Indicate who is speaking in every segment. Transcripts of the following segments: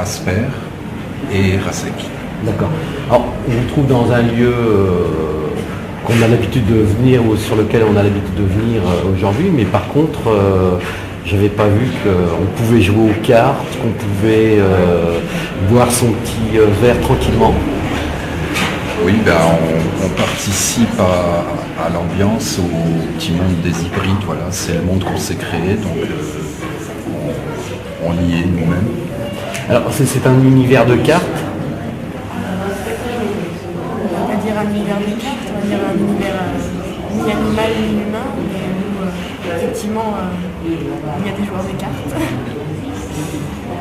Speaker 1: Asper et Rasek.
Speaker 2: D'accord. Alors, on vous trouve dans un lieu qu'on a l'habitude de venir, ou sur lequel on a l'habitude de venir aujourd'hui, mais par contre, j'avais pas vu qu'on pouvait jouer aux cartes, qu'on pouvait boire son petit verre tranquillement.
Speaker 1: Oui, on participe à l'ambiance, au petit monde des hybrides, voilà, c'est le monde qu'on s'est créé, donc on y est nous-mêmes.
Speaker 2: Alors c'est un univers de cartes.
Speaker 3: On va dire un univers de cartes, on va dire un univers ni animal ni humain, mais où effectivement il y a des joueurs de cartes.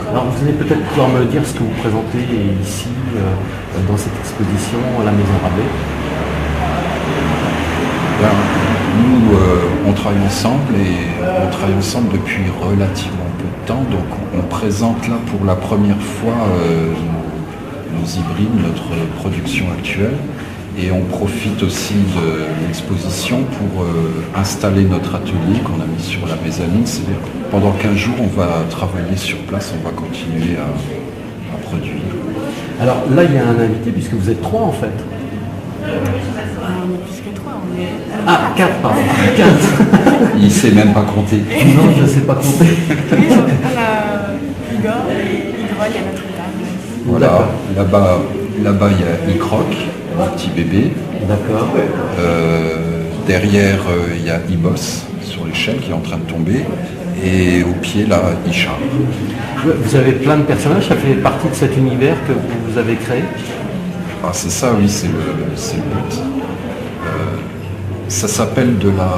Speaker 2: Alors vous allez peut-être pouvoir me dire ce que vous présentez ici dans cette exposition à la Maison Rabelais.
Speaker 1: Nous, on travaille ensemble et on travaille ensemble depuis relativement peu de temps. Donc on présente là pour la première fois nos hybrides, notre production actuelle. Et on profite aussi de l'exposition pour installer notre atelier qu'on a mis sur la mezzanine. C'est-à-dire pendant 15 jours, on va travailler sur place, on va continuer à produire.
Speaker 2: Alors là, il y a un invité puisque vous êtes 3 en fait.
Speaker 3: On est plus que 3, on est...
Speaker 2: Ah, 4, pardon. 4.
Speaker 1: Il ne sait même pas compter.
Speaker 2: Non, je ne sais pas compter.
Speaker 3: Oui, on a Igor et Igrol, il y a notre table.
Speaker 1: Voilà, là-bas il y a Icroc, un petit bébé.
Speaker 2: D'accord.
Speaker 1: Derrière il y a Ibos sur l'échelle qui est en train de tomber. Et au pied là, Isha.
Speaker 2: Vous avez plein de personnages, ça fait partie de cet univers que vous avez créé?
Speaker 1: Ah, c'est ça, oui, c'est le but. Ça s'appelle de la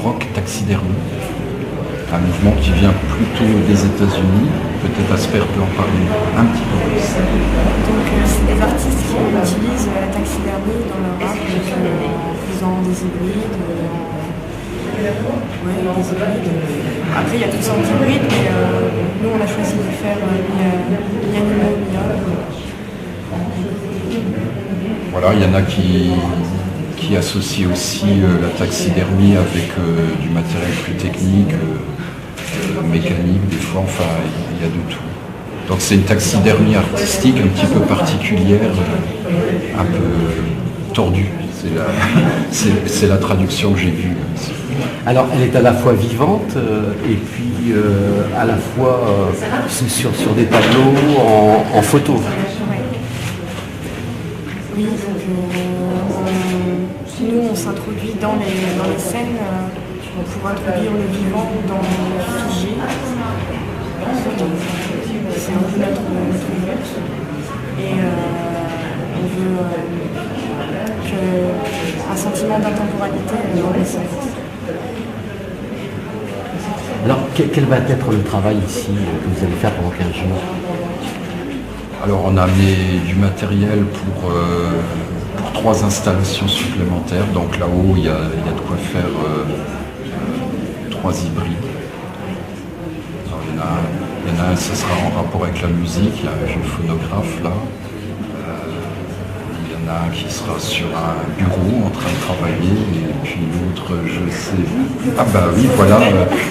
Speaker 1: rock taxidermie, un mouvement qui vient plutôt des États-Unis. Peut-être Asper peut en parler un petit peu plus.
Speaker 3: Donc c'est des artistes qui utilisent la taxidermie dans leur art, en faisant des hybrides, des hybrides. Après il y a toutes sortes d'hybrides, mais nous on a choisi de faire ni animaux ni hommes.
Speaker 1: Voilà, il y en a qui associent aussi la taxidermie avec du matériel plus technique, mécanique, des fois, enfin, il y a de tout. Donc c'est une taxidermie artistique un petit peu particulière, un peu tordue. C'est la traduction que j'ai vue.
Speaker 2: Alors elle est à la fois vivante et puis à la fois sur des tableaux en photo.
Speaker 3: Oui, donc nous on s'introduit dans les scènes pour introduire le vivant dans le figé. C'est un peu notre but. Et on veut un sentiment d'intemporalité dans les scènes.
Speaker 2: Alors quel va être le travail ici que vous allez faire pendant 15 jours?
Speaker 1: Alors on a amené du matériel pour 3 installations supplémentaires. Donc là-haut, il y a de quoi faire 3 hybrides. Alors, il y en a un, ça sera en rapport avec la musique. Il y a un jeune phonographe là. Il y en a un qui sera sur un bureau en train de travailler. Et puis l'autre, je sais... Ah bah oui, voilà.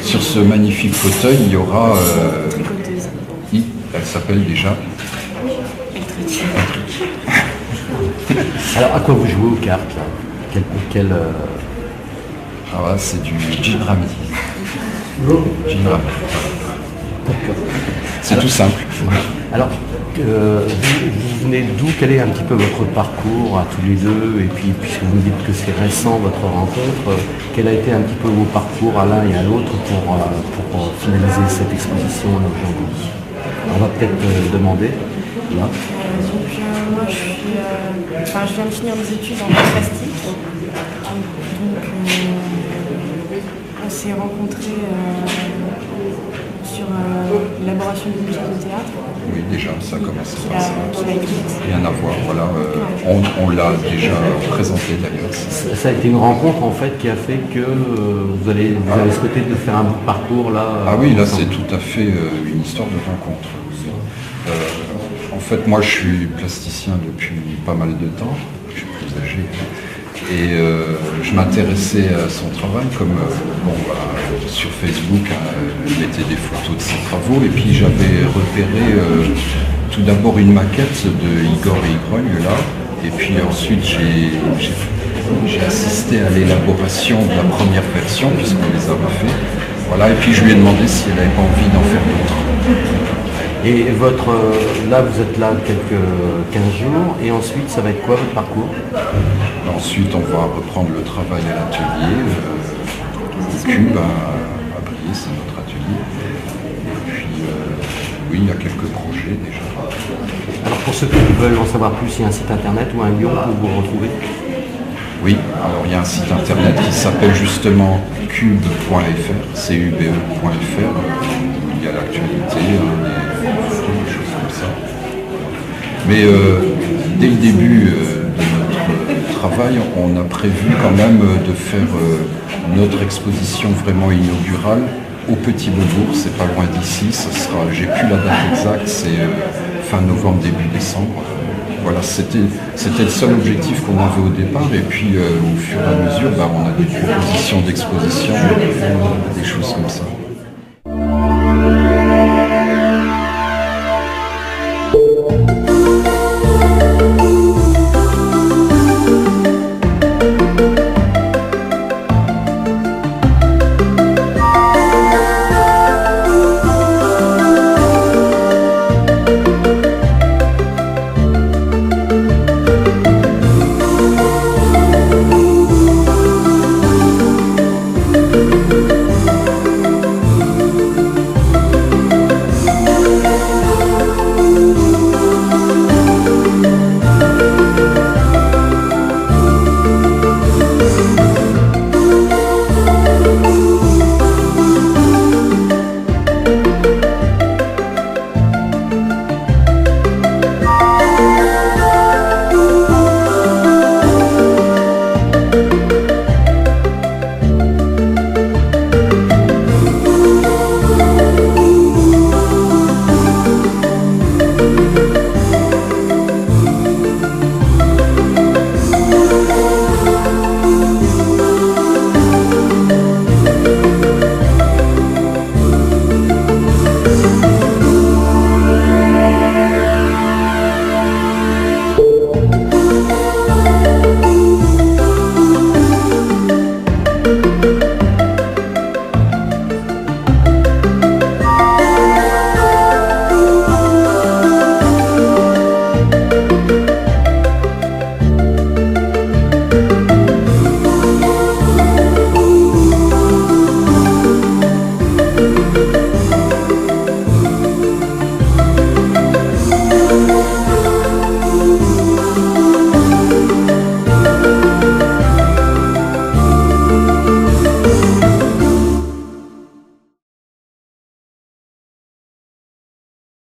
Speaker 1: Sur ce magnifique fauteuil, il y aura... elle s'appelle déjà...
Speaker 2: Alors à quoi vous jouez aux cartes là?
Speaker 1: Ah ouais, c'est du gin rami. Gin rami. C'est tout simple.
Speaker 2: Alors vous venez d'où? Quel est un petit peu votre parcours à tous les deux? Et puis puisque vous me dites que c'est récent votre rencontre, quel a été un petit peu vos parcours à l'un et à l'autre pour finaliser cette exposition aujourd'hui? On va peut-être demander. Là.
Speaker 3: Moi je viens de finir mes études en art plastique. Donc on s'est rencontrés sur l'élaboration d'une pièce de théâtre.
Speaker 1: Oui, déjà, ça commence par ça.
Speaker 3: Qu'il a écrite.
Speaker 1: Rien à voir, voilà. On l'a déjà présenté d'ailleurs.
Speaker 2: Ça a été une rencontre en fait qui a fait que vous avez souhaité de faire un bout de parcours là.
Speaker 1: Ah oui, là c'est tout à fait une histoire de rencontre. En fait, moi je suis plasticien depuis pas mal de temps, je suis plus âgé, et je m'intéressais à son travail, comme sur Facebook, il mettait des photos de ses travaux, et puis j'avais repéré tout d'abord une maquette de Igor et Igrogne là, et puis ensuite j'ai assisté à l'élaboration de la première version puisqu'on les a refait. Voilà, et puis je lui ai demandé si elle n'avait pas envie d'en faire d'autres.
Speaker 2: Et là, vous êtes là quelques 15 jours, et ensuite, ça va être quoi votre parcours?
Speaker 1: Ensuite, on va reprendre le travail à l'atelier, au Cube à Briey, c'est notre atelier. Et puis, oui, il y a quelques projets déjà.
Speaker 2: Alors pour ceux qui veulent en savoir plus, il y a un site internet ou un lieu pour vous retrouver?
Speaker 1: Oui, alors il y a un site internet qui s'appelle justement cube.fr, cube.fr, il y a l'actualité, des choses comme ça. Mais dès le début de notre travail, on a prévu quand même de faire notre exposition vraiment inaugurale au Petit Beaubourg, c'est pas loin d'ici, j'ai plus la date exacte, c'est fin novembre, début décembre. Voilà, c'était le seul objectif qu'on avait au départ, et puis au fur et à mesure, on a des propositions d'exposition, des choses comme ça.